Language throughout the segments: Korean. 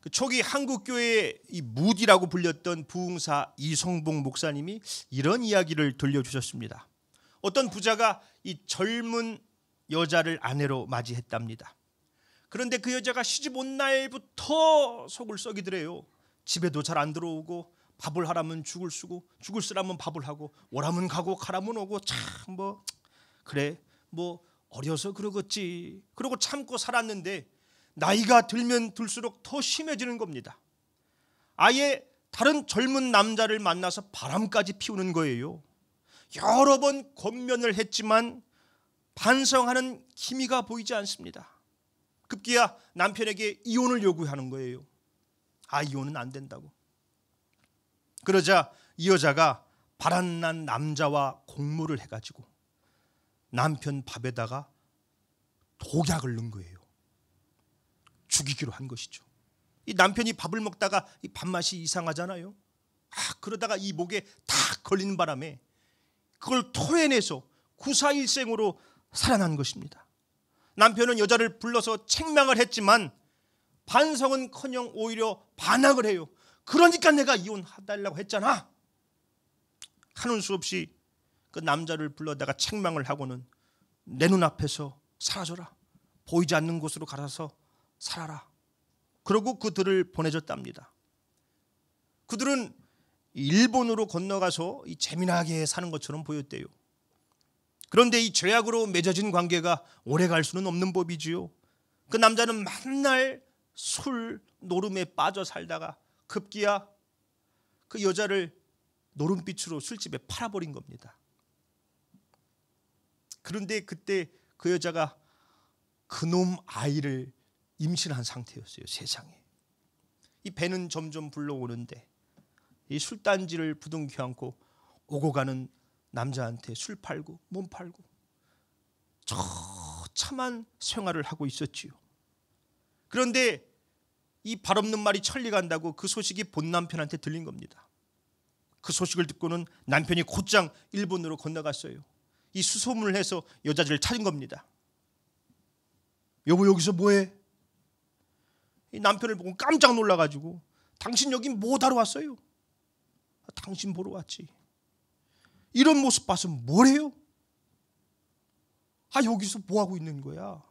그 초기 한국교회의 이 무디라고 불렸던 부흥사 이성봉 목사님이 이런 이야기를 들려주셨습니다. 어떤 부자가 이 젊은 여자를 아내로 맞이했답니다. 그런데 그 여자가 시집 온 날부터 속을 썩이더래요. 집에도 잘 안 들어오고, 밥을 하라면 죽을 쓰고, 죽을 쓰라면 밥을 하고, 오라면 가고 가라면 오고, 참 뭐 그래 뭐 어려서 그러겠지. 그러고 참고 살았는데 나이가 들면 들수록 더 심해지는 겁니다. 아예 다른 젊은 남자를 만나서 바람까지 피우는 거예요. 여러 번 권면을 했지만 반성하는 기미가 보이지 않습니다. 급기야 남편에게 이혼을 요구하는 거예요. 이혼은 안 된다고. 그러자 이 여자가 바람난 남자와 공모를 해가지고 남편 밥에다가 독약을 넣은 거예요. 죽이기로 한 것이죠. 이 남편이 밥을 먹다가 이 밥맛이 이상하잖아요. 그러다가 이 목에 탁 걸리는 바람에 그걸 토해내서 구사일생으로 살아난 것입니다. 남편은 여자를 불러서 책망을 했지만 반성은커녕 오히려 반항을 해요. 그러니까 내가 이혼해달라고 했잖아. 하는 수 없이 그 남자를 불러다가 책망을 하고는 내 눈앞에서 사라져라. 보이지 않는 곳으로 가서 살아라. 그러고 그들을 보내줬답니다. 그들은 일본으로 건너가서 이 재미나게 사는 것처럼 보였대요. 그런데 이 죄악으로 맺어진 관계가 오래 갈 수는 없는 법이지요. 그 남자는 맨날 술 노름에 빠져 살다가 급기야 그 여자를 노름빛으로 술집에 팔아버린 겁니다. 그런데 그때 그 여자가 그놈 아이를 임신한 상태였어요. 세상에. 이 배는 점점 불러오는데 이 술단지를 부둥켜 안고 오고 가는 남자한테 술 팔고 몸 팔고 처참한 생활을 하고 있었지요. 그런데 이 발없는 말이 천리 간다고 그 소식이 본 남편한테 들린 겁니다. 그 소식을 듣고는 남편이 곧장 일본으로 건너갔어요. 이 수소문을 해서 여자들을 찾은 겁니다. 여보 여기서 뭐해? 이 남편을 보고 깜짝 놀라가지고 당신 여기 뭐 하러 왔어요? 당신 보러 왔지. 이런 모습 봐서 뭐래요? 여기서 뭐 하고 있는 거야?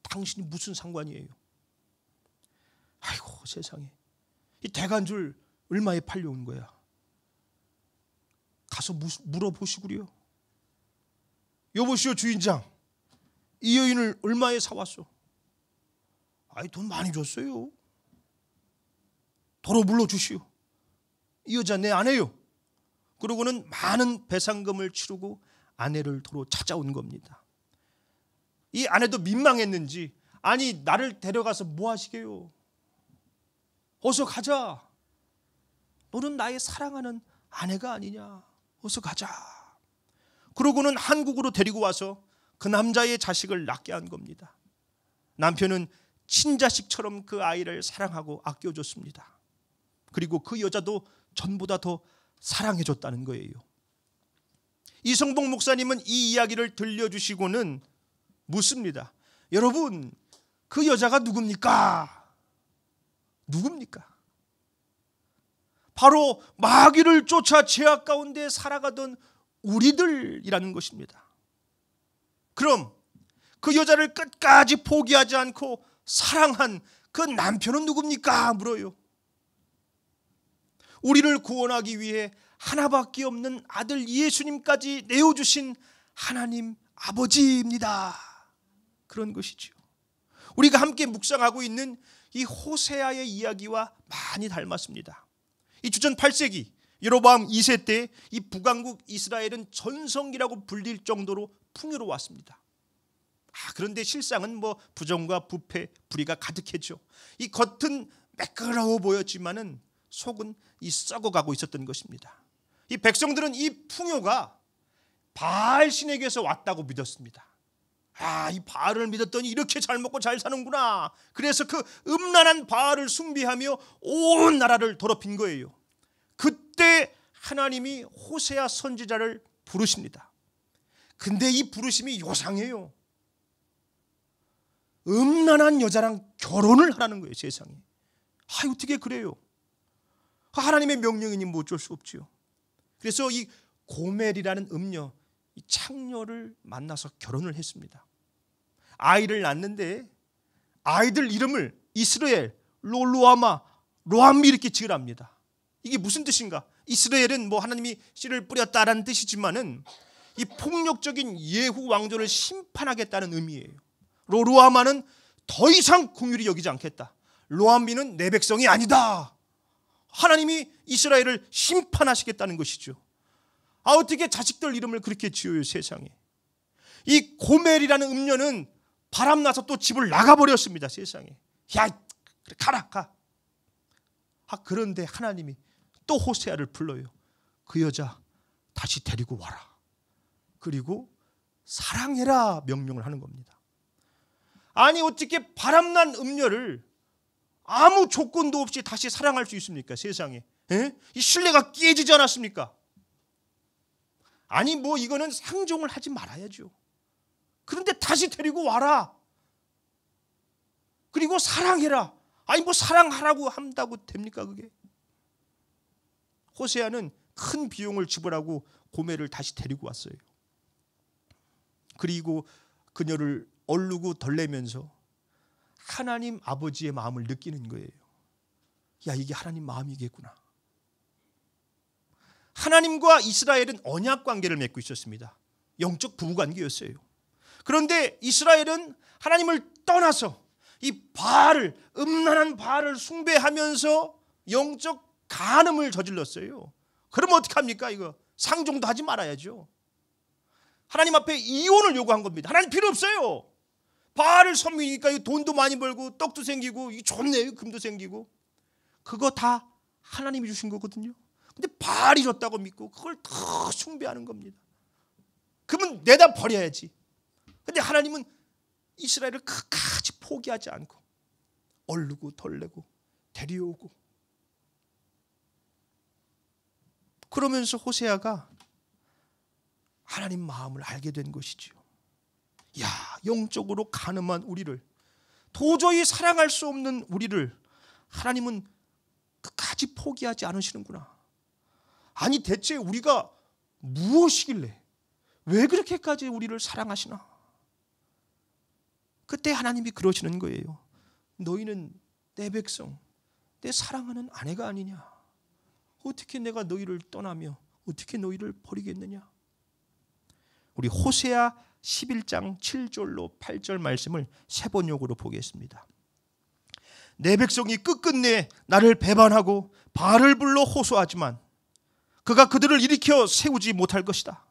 당신이 무슨 상관이에요? 아이고 세상에. 이 대간줄 얼마에 팔려온 거야? 가서 물어보시구려. 여보시오 주인장, 이 여인을 얼마에 사왔어? 돈 많이 줬어요. 도로 불러주시오. 이 여자 내 아내요. 그러고는 많은 배상금을 치르고 아내를 도로 찾아온 겁니다. 이 아내도 민망했는지 나를 데려가서 뭐 하시게요? 어서 가자. 너는 나의 사랑하는 아내가 아니냐. 어서 가자. 그러고는 한국으로 데리고 와서 그 남자의 자식을 낳게 한 겁니다. 남편은 친자식처럼 그 아이를 사랑하고 아껴줬습니다. 그리고 그 여자도 전보다 더 사랑해줬다는 거예요. 이성봉 목사님은 이 이야기를 들려주시고는 묻습니다. 여러분, 그 여자가 누굽니까? 누굽니까? 바로 마귀를 쫓아 죄악 가운데 살아가던 우리들이라는 것입니다. 그럼 그 여자를 끝까지 포기하지 않고 사랑한 그 남편은 누굽니까? 물어요. 우리를 구원하기 위해 하나밖에 없는 아들 예수님까지 내어주신 하나님 아버지입니다. 그런 것이죠. 우리가 함께 묵상하고 있는 이 호세아의 이야기와 많이 닮았습니다. 이 주전 8세기 여로보암 2세 때 이 북왕국 이스라엘은 전성기라고 불릴 정도로 풍요로웠습니다. 그런데 실상은 부정과 부패, 불의가 가득했죠. 이 겉은 매끄러워 보였지만은 속은 썩어가고 있었던 것입니다. 이 백성들은 이 풍요가 바알 신에게서 왔다고 믿었습니다. 이 바알을 믿었더니 이렇게 잘 먹고 잘 사는구나. 그래서 그 음란한 바알을 숭배하며 온 나라를 더럽힌 거예요. 그때 하나님이 호세아 선지자를 부르십니다. 근데 이 부르심이 요상해요. 음란한 여자랑 결혼을 하라는 거예요. 세상에. 어떻게 그래요? 하나님의 명령이니 뭐 어쩔 수 없지요. 그래서 이 고멜이라는 음녀, 이 창녀를 만나서 결혼을 했습니다. 아이를 낳는데 아이들 이름을 이스라엘, 롤로아마, 로암미 이렇게 지으랍니다. 이게 무슨 뜻인가? 이스라엘은 뭐 하나님이 씨를 뿌렸다라는 뜻이지만은 이 폭력적인 예후 왕조를 심판하겠다는 의미예요. 로아마는 더 이상 긍휼히 여기지 않겠다. 로암미는 내 백성이 아니다. 하나님이 이스라엘을 심판하시겠다는 것이죠. 어떻게 자식들 이름을 그렇게 지어요, 세상에. 이 고멜이라는 음녀는 바람나서 또 집을 나가버렸습니다, 세상에. 야, 그래, 가라, 가. 그런데 하나님이 또 호세아를 불러요. 그 여자 다시 데리고 와라. 그리고 사랑해라 명령을 하는 겁니다. 아니 어떻게 바람난 음녀를 아무 조건도 없이 다시 사랑할 수 있습니까, 세상에? 이 신뢰가 깨지지 않았습니까? 아니 뭐 이거는 상종을 하지 말아야죠. 그런데 다시 데리고 와라. 그리고 사랑해라. 아니 뭐 사랑하라고 한다고 됩니까 그게? 호세아는 큰 비용을 지불하고 고멜을 다시 데리고 왔어요. 그리고 그녀를 얼르고 덜내면서 하나님 아버지의 마음을 느끼는 거예요. 야, 이게 하나님 마음이겠구나. 하나님과 이스라엘은 언약 관계를 맺고 있었습니다. 영적 부부관계였어요. 그런데 이스라엘은 하나님을 떠나서 이 바알을, 음란한 바알을 숭배하면서 영적 간음을 저질렀어요. 그러면 어떡합니까? 이거 상종도 하지 말아야죠. 하나님 앞에 이혼을 요구한 겁니다. 하나님 필요 없어요. 바알을 섬기니까 돈도 많이 벌고 떡도 생기고 좋네요. 금도 생기고. 그거 다 하나님이 주신 거거든요. 근데 바알이 줬다고 믿고 그걸 더 숭배하는 겁니다. 그러면 내다 버려야지. 근데 하나님은 이스라엘을 끝까지 포기하지 않고 얼르고 덜내고 데려오고, 그러면서 호세아가 하나님 마음을 알게 된 것이지요. 야, 영적으로 간음한 우리를, 도저히 사랑할 수 없는 우리를 하나님은 끝까지 포기하지 않으시는구나. 아니 대체 우리가 무엇이길래 왜 그렇게까지 우리를 사랑하시나? 그때 하나님이 그러시는 거예요. 너희는 내 백성, 내 사랑하는 아내가 아니냐? 어떻게 내가 너희를 떠나며 어떻게 너희를 버리겠느냐? 우리 호세아 11장 7절로 8절 말씀을 세 번역으로 보겠습니다. 내 백성이 끝끝내 나를 배반하고 바알을 불러 호소하지만 그가 그들을 일으켜 세우지 못할 것이다.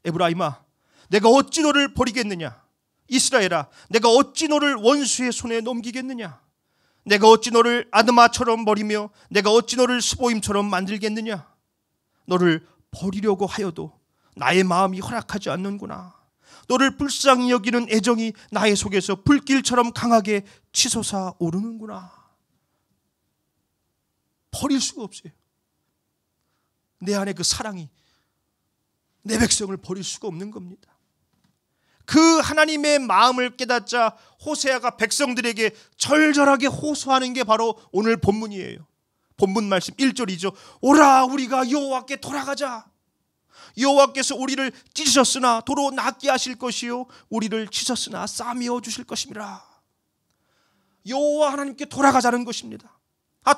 에브라임아, 내가 어찌 너를 버리겠느냐? 이스라엘아, 내가 어찌 너를 원수의 손에 넘기겠느냐? 내가 어찌 너를 아드마처럼 버리며 내가 어찌 너를 스보임처럼 만들겠느냐? 너를 버리려고 하여도 나의 마음이 허락하지 않는구나. 너를 불쌍히 여기는 애정이 나의 속에서 불길처럼 강하게 치솟아 오르는구나. 버릴 수가 없어요. 내 안에 그 사랑이 내 백성을 버릴 수가 없는 겁니다. 그 하나님의 마음을 깨닫자 호세아가 백성들에게 절절하게 호소하는 게 바로 오늘 본문이에요. 본문 말씀 1절이죠. 오라, 우리가 여호와께 돌아가자. 여호와께서 우리를 찢으셨으나 도로 낫게 하실 것이요 우리를 치셨으나 싸매어 주실 것임이라. 여호와 하나님께 돌아가자는 것입니다.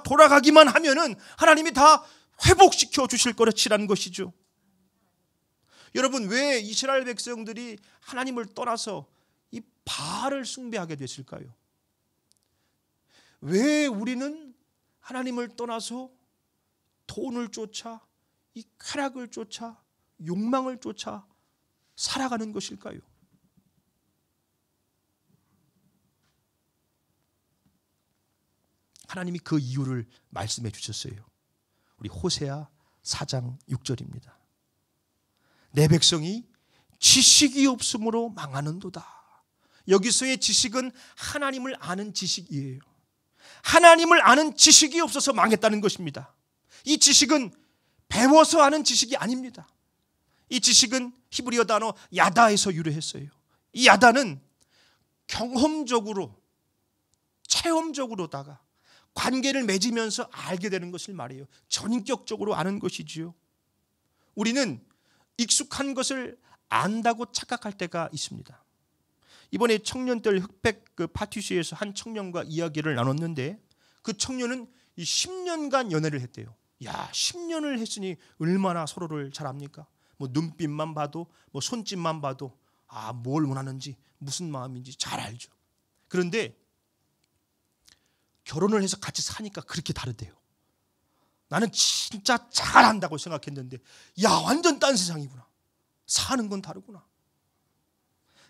돌아가기만 하면은 하나님이 다 회복시켜 주실 거라는 것이죠. 여러분, 왜 이스라엘 백성들이 하나님을 떠나서 이 바알을 숭배하게 됐을까요? 왜 우리는 하나님을 떠나서 돈을 쫓아, 이 쾌락을 쫓아, 욕망을 쫓아 살아가는 것일까요? 하나님이 그 이유를 말씀해 주셨어요. 우리 호세아 4장 6절입니다. 내 백성이 지식이 없으므로 망하는도다. 여기서의 지식은 하나님을 아는 지식이에요. 하나님을 아는 지식이 없어서 망했다는 것입니다. 이 지식은 배워서 아는 지식이 아닙니다. 이 지식은 히브리어 단어 야다에서 유래했어요. 이 야다는 경험적으로, 체험적으로다가 관계를 맺으면서 알게 되는 것을 말해요. 전인격적으로 아는 것이지요. 우리는 익숙한 것을 안다고 착각할 때가 있습니다. 이번에 청년들 흑백 파티쇼에서 한 청년과 이야기를 나눴는데 그 청년은 이 10년간 연애를 했대요. 야, 10년을 했으니 얼마나 서로를 잘 압니까? 뭐 눈빛만 봐도, 뭐 손짓만 봐도 뭘 원하는지, 무슨 마음인지 잘 알죠. 그런데 결혼을 해서 같이 사니까 그렇게 다르대요. 나는 진짜 잘 안다고 생각했는데 야, 완전 딴 세상이구나. 사는 건 다르구나.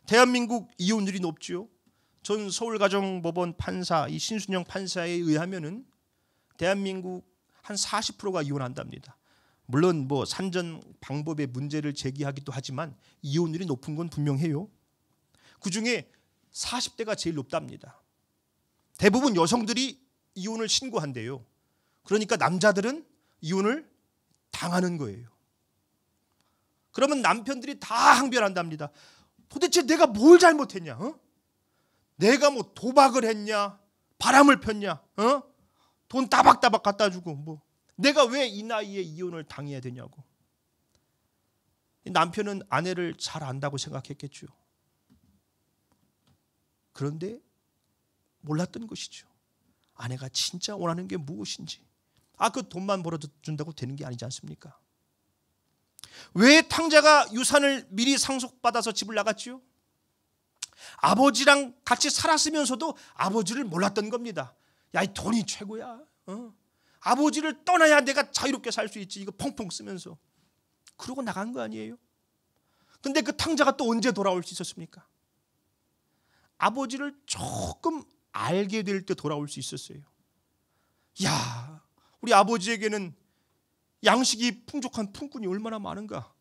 대한민국 이혼율이 높지요. 전 서울가정법원 판사 이 신순영 판사에 의하면은 대한민국 한 40%가 이혼한답니다. 물론 뭐 산전 방법의 문제를 제기하기도 하지만 이혼율이 높은 건 분명해요. 그중에 40대가 제일 높답니다. 대부분 여성들이 이혼을 신고한대요. 그러니까 남자들은 이혼을 당하는 거예요. 그러면 남편들이 다 항변한답니다. 도대체 내가 뭘 잘못했냐? 내가 뭐 도박을 했냐? 바람을 폈냐? 돈 따박따박 갖다 주고 뭐 내가 왜 이 나이에 이혼을 당해야 되냐고. 남편은 아내를 잘 안다고 생각했겠죠. 그런데 몰랐던 것이죠. 아내가 진짜 원하는 게 무엇인지. 그 돈만 벌어준다고 되는 게 아니지 않습니까? 왜 탕자가 유산을 미리 상속받아서 집을 나갔지요? 아버지랑 같이 살았으면서도 아버지를 몰랐던 겁니다. 야, 이 돈이 최고야. 아버지를 떠나야 내가 자유롭게 살 수 있지. 이거 펑펑 쓰면서. 그러고 나간 거 아니에요? 근데 그 탕자가 또 언제 돌아올 수 있었습니까? 아버지를 조금 알게 될 때 돌아올 수 있었어요. 야, 우리 아버지에게는 양식이 풍족한 품꾼이 얼마나 많은가.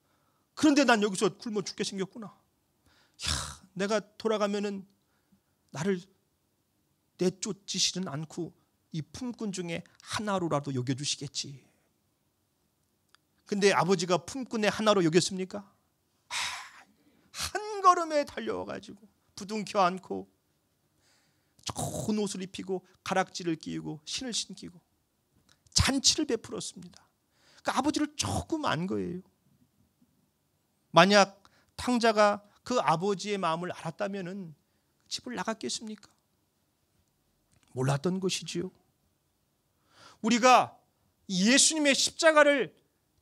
그런데 난 여기서 굶어 죽게 생겼구나. 야, 내가 돌아가면은 나를 내쫓지시는 않고 이 품꾼 중에 하나로라도 여겨주시겠지. 근데 아버지가 품꾼의 하나로 여겼습니까? 한 걸음에 달려와가지고 부둥켜 안고 좋은 옷을 입히고 가락지를 끼우고 신을 신기고 잔치를 베풀었습니다. 그러니까 아버지를 조금 안 거예요. 만약 탕자가 그 아버지의 마음을 알았다면은 집을 나갔겠습니까? 몰랐던 것이지요. 우리가 예수님의 십자가를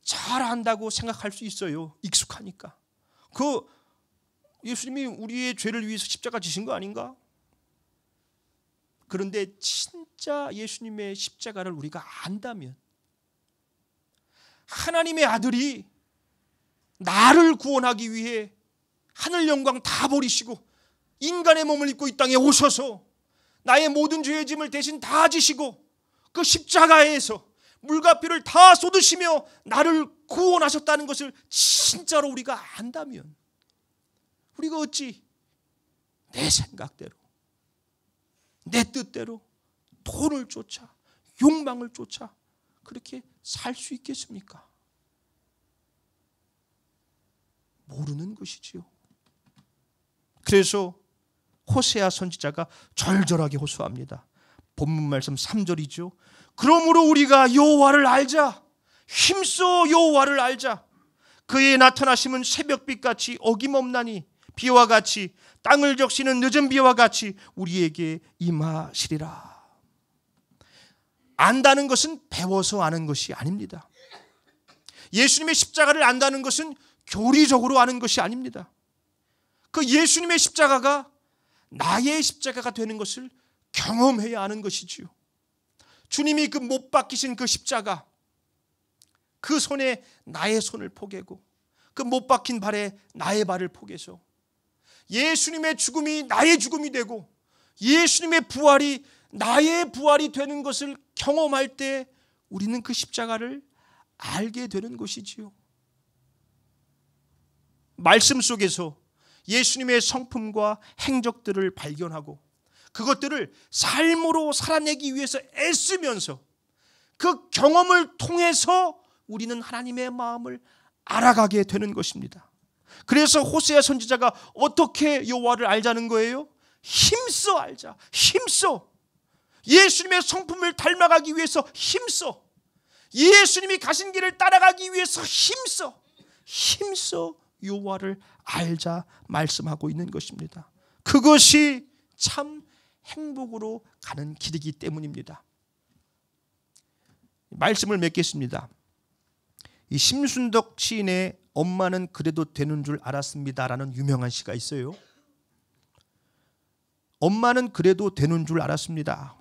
잘 안다고 생각할 수 있어요. 익숙하니까. 예수님이 우리의 죄를 위해서 십자가 지신 거 아닌가? 그런데 진짜 예수님의 십자가를 우리가 안다면 하나님의 아들이 나를 구원하기 위해 하늘 영광 다 버리시고 인간의 몸을 입고 이 땅에 오셔서 나의 모든 죄의 짐을 대신 다 지시고 그 십자가에서 물과 피를 다 쏟으시며 나를 구원하셨다는 것을 진짜로 우리가 안다면 우리가 어찌 내 생각대로 내 뜻대로 돈을 쫓아 욕망을 쫓아 그렇게 살 수 있겠습니까? 모르는 것이지요. 그래서 호세아 선지자가 절절하게 호소합니다. 본문 말씀 3절이죠. 그러므로 우리가 여호와를 알자. 힘써 여호와를 알자. 그의 나타나심은 새벽빛같이 어김없나니 비와 같이 땅을 적시는 늦은 비와 같이 우리에게 임하시리라. 안다는 것은 배워서 아는 것이 아닙니다. 예수님의 십자가를 안다는 것은 교리적으로 아는 것이 아닙니다. 그 예수님의 십자가가 나의 십자가가 되는 것을 경험해야 하는 것이지요. 주님이 그 못 박히신 그 십자가, 그 손에 나의 손을 포개고 그 못 박힌 발에 나의 발을 포개서 예수님의 죽음이 나의 죽음이 되고 예수님의 부활이 나의 부활이 되는 것을 경험할 때 우리는 그 십자가를 알게 되는 것이지요. 말씀 속에서 예수님의 성품과 행적들을 발견하고 그것들을 삶으로 살아내기 위해서 애쓰면서 그 경험을 통해서 우리는 하나님의 마음을 알아가게 되는 것입니다. 그래서 호세아 선지자가 어떻게 여호와를 알자는 거예요? 힘써 알자. 힘써. 예수님의 성품을 닮아가기 위해서 힘써. 예수님이 가신 길을 따라가기 위해서 힘써 여호와를 알자 말씀하고 있는 것입니다. 그것이 참 행복으로 가는 길이기 때문입니다. 말씀을 맺겠습니다. 이 심순덕 시인의 엄마는 그래도 되는 줄 알았습니다라는 유명한 시가 있어요. 엄마는 그래도 되는 줄 알았습니다.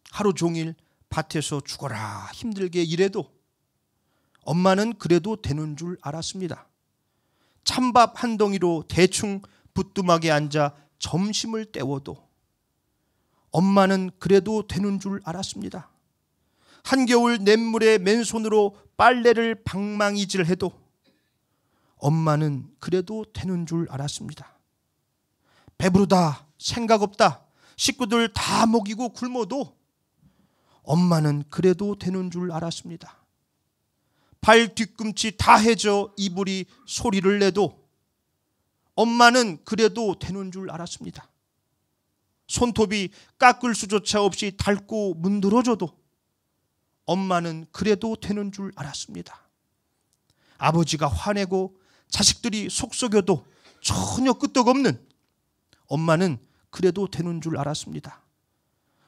하루 종일 밭에서 죽어라 힘들게 일해도 엄마는 그래도 되는 줄 알았습니다. 찬밥 한 덩이로 대충 부뚜막에 앉아 점심을 때워도 엄마는 그래도 되는 줄 알았습니다. 한겨울 냇물에 맨손으로 빨래를 방망이질해도 엄마는 그래도 되는 줄 알았습니다. 배부르다, 생각 없다, 식구들 다 먹이고 굶어도 엄마는 그래도 되는 줄 알았습니다. 발 뒤꿈치 다 해져 이불이 소리를 내도 엄마는 그래도 되는 줄 알았습니다. 손톱이 깎을 수조차 없이 닳고 문드러져도 엄마는 그래도 되는 줄 알았습니다. 아버지가 화내고 자식들이 속썩여도 전혀 끄떡없는 엄마는 그래도 되는 줄 알았습니다.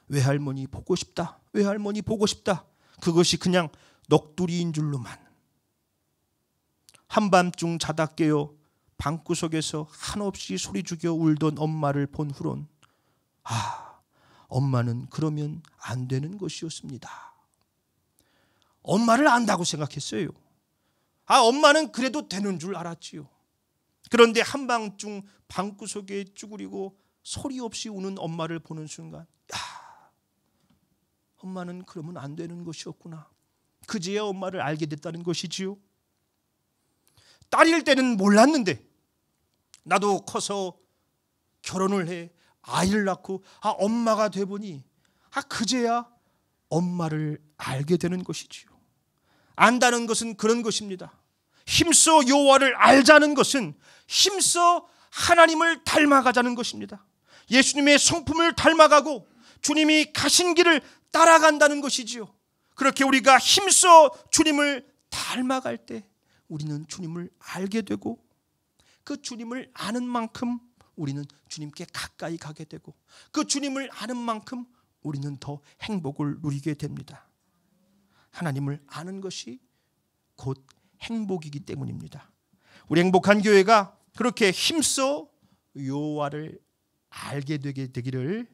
외할머니 보고 싶다, 외할머니 보고 싶다, 그것이 그냥 넋두리인 줄로만. 한밤중 자다 깨어 방구석에서 한없이 소리 죽여 울던 엄마를 본 후론 엄마는 그러면 안 되는 것이었습니다. 엄마를 안다고 생각했어요. 엄마는 그래도 되는 줄 알았지요. 그런데 한밤중 방구석에 쭈그리고 소리 없이 우는 엄마를 보는 순간 엄마는 그러면 안 되는 것이었구나. 그제야 엄마를 알게 됐다는 것이지요. 딸일 때는 몰랐는데 나도 커서 결혼을 해 아이를 낳고 엄마가 돼보니 그제야 엄마를 알게 되는 것이지요. 안다는 것은 그런 것입니다. 힘써 여호와를 알자는 것은 힘써 하나님을 닮아가자는 것입니다. 예수님의 성품을 닮아가고 주님이 가신 길을 따라간다는 것이지요. 그렇게 우리가 힘써 주님을 닮아갈 때 우리는 주님을 알게 되고 그 주님을 아는 만큼 우리는 주님께 가까이 가게 되고 그 주님을 아는 만큼 우리는 더 행복을 누리게 됩니다. 하나님을 아는 것이 곧 행복이기 때문입니다. 우리 행복한 교회가 그렇게 힘써 여호와를 알게 되게 되기를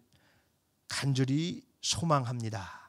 간절히 소망합니다.